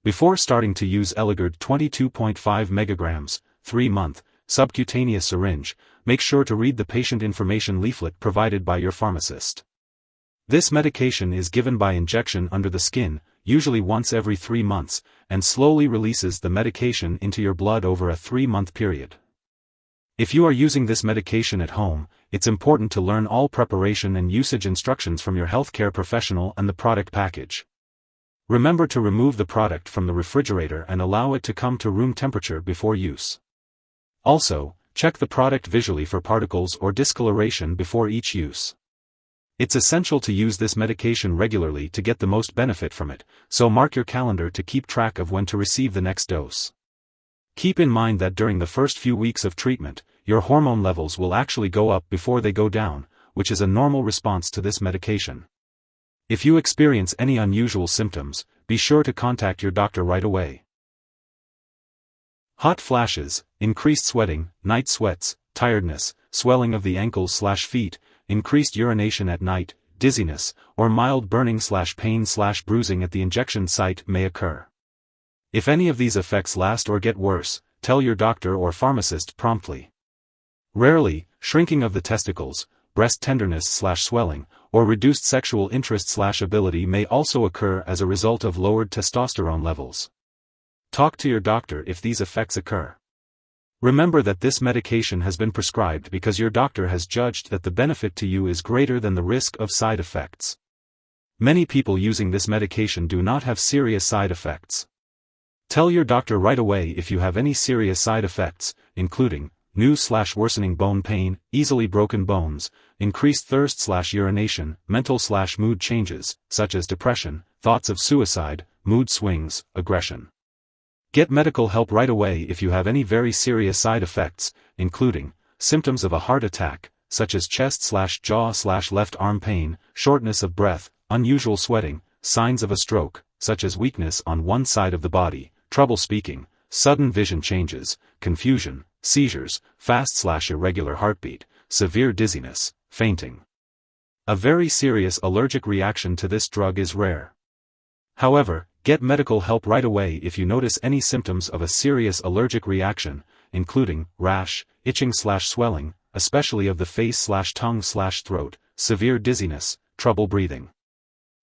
Before starting to use Eligard 22.5 mg, 3-month, subcutaneous syringe, make sure to read the Patient Information Leaflet provided by your pharmacist. This medication is given by injection under the skin, usually once every 3 months, and slowly releases the medication into your blood over a 3-month period. If you are using this medication at home, it's important to learn all preparation and usage instructions from your healthcare professional and the product package. Remember to remove the product from the refrigerator and allow it to come to room temperature before use. Also, check the product visually for particles or discoloration before each use. It's essential to use this medication regularly to get the most benefit from it, so mark your calendar to keep track of when to receive the next dose. Keep in mind that during the first few weeks of treatment, your hormone levels will actually go up before they go down, which is a normal response to this medication. If you experience any unusual symptoms, be sure to contact your doctor right away. Hot flashes, increased sweating, night sweats, tiredness, swelling of the ankles/feet, increased urination at night, dizziness, or mild burning/pain/bruising at the injection site may occur. If any of these effects last or get worse, tell your doctor or pharmacist promptly. Rarely, shrinking of the testicles, breast tenderness/swelling, or reduced sexual interest/ability may also occur as a result of lowered testosterone levels. Talk to your doctor if these effects occur. Remember that this medication has been prescribed because your doctor has judged that the benefit to you is greater than the risk of side effects. Many people using this medication do not have serious side effects. Tell your doctor right away if you have any serious side effects, including new/worsening bone pain, easily broken bones, increased thirst/urination, mental/mood changes, such as depression, thoughts of suicide, mood swings, aggression. Get medical help right away if you have any very serious side effects, including symptoms of a heart attack, such as chest/jaw/left arm pain, shortness of breath, unusual sweating, signs of a stroke, such as weakness on one side of the body, trouble speaking, sudden vision changes, confusion, seizures, fast/irregular heartbeat, severe dizziness, fainting. A very serious allergic reaction to this drug is rare. However, get medical help right away if you notice any symptoms of a serious allergic reaction, including rash, itching/swelling, especially of the face/tongue/throat, severe dizziness, trouble breathing.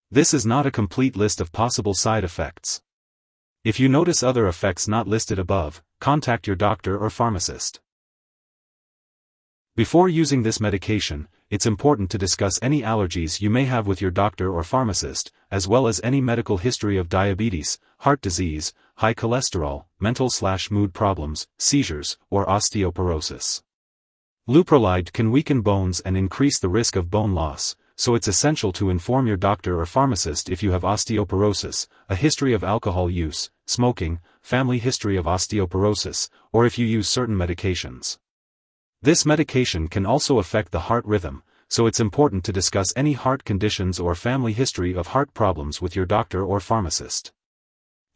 This is not a complete list of possible side effects. If you notice other effects not listed above, contact your doctor or pharmacist. Before using this medication, it's important to discuss any allergies you may have with your doctor or pharmacist, as well as any medical history of diabetes, heart disease, high cholesterol, mental/mood problems, seizures, or osteoporosis. Leuprolide can weaken bones and increase the risk of bone loss, so it's essential to inform your doctor or pharmacist if you have osteoporosis, a history of alcohol use, smoking, family history of osteoporosis, or if you use certain medications. This medication can also affect the heart rhythm, so it's important to discuss any heart conditions or family history of heart problems with your doctor or pharmacist.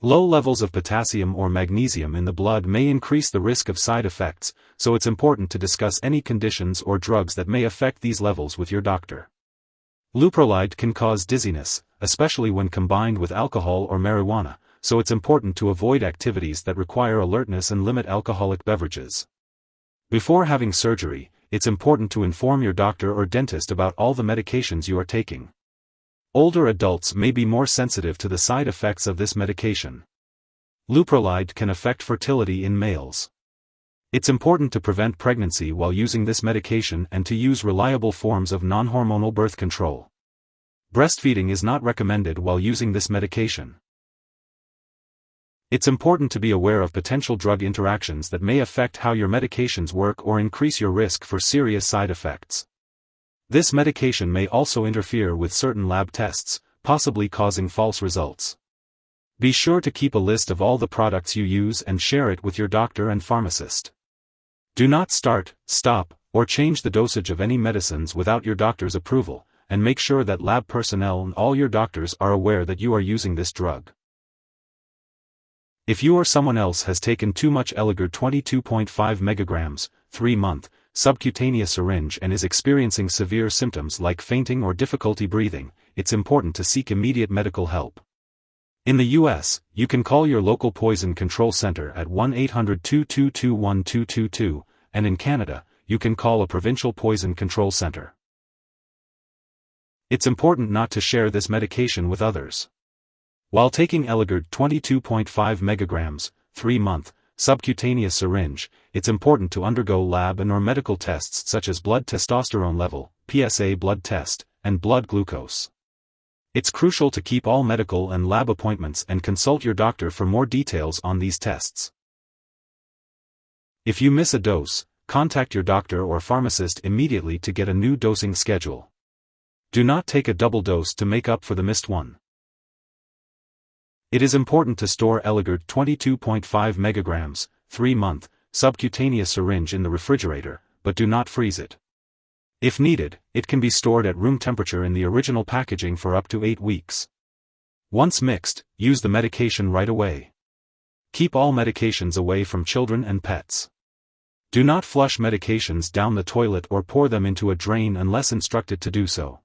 Low levels of potassium or magnesium in the blood may increase the risk of side effects, so it's important to discuss any conditions or drugs that may affect these levels with your doctor. Leuprolide can cause dizziness, especially when combined with alcohol or marijuana, so it's important to avoid activities that require alertness and limit alcoholic beverages. Before having surgery, it's important to inform your doctor or dentist about all the medications you are taking. Older adults may be more sensitive to the side effects of this medication. Leuprolide can affect fertility in males. It's important to prevent pregnancy while using this medication and to use reliable forms of non-hormonal birth control. Breastfeeding is not recommended while using this medication. It's important to be aware of potential drug interactions that may affect how your medications work or increase your risk for serious side effects. This medication may also interfere with certain lab tests, possibly causing false results. Be sure to keep a list of all the products you use and share it with your doctor and pharmacist. Do not start, stop, or change the dosage of any medicines without your doctor's approval, and make sure that lab personnel and all your doctors are aware that you are using this drug. If you or someone else has taken too much Eligard 22.5 mg, 3-month, subcutaneous syringe and is experiencing severe symptoms like fainting or difficulty breathing, it's important to seek immediate medical help. In the US, you can call your local poison control center at 1-800-222-1222, and in Canada, you can call a provincial poison control center. It's important not to share this medication with others. While taking Eligard 22.5 mg, 3-month, subcutaneous syringe, it's important to undergo lab and/or medical tests such as blood testosterone level, PSA blood test, and blood glucose. It's crucial to keep all medical and lab appointments and consult your doctor for more details on these tests. If you miss a dose, contact your doctor or pharmacist immediately to get a new dosing schedule. Do not take a double dose to make up for the missed one. It is important to store Eligard 22.5 mg, 3-month, subcutaneous syringe in the refrigerator, but do not freeze it. If needed, it can be stored at room temperature in the original packaging for up to 8 weeks. Once mixed, use the medication right away. Keep all medications away from children and pets. Do not flush medications down the toilet or pour them into a drain unless instructed to do so.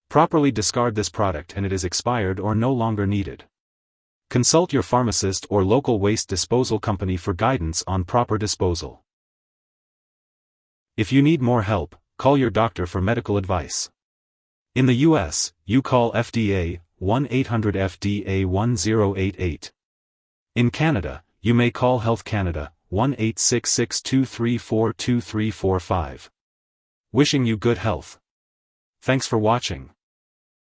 Properly discard this product and it is expired or no longer needed. Consult your pharmacist or local waste disposal company for guidance on proper disposal. If you need more help, call your doctor for medical advice. In the US, you call FDA, 1-800-FDA-1088. In Canada, you may call Health Canada, 1-866-234-2345. Wishing you good health. Thanks for watching.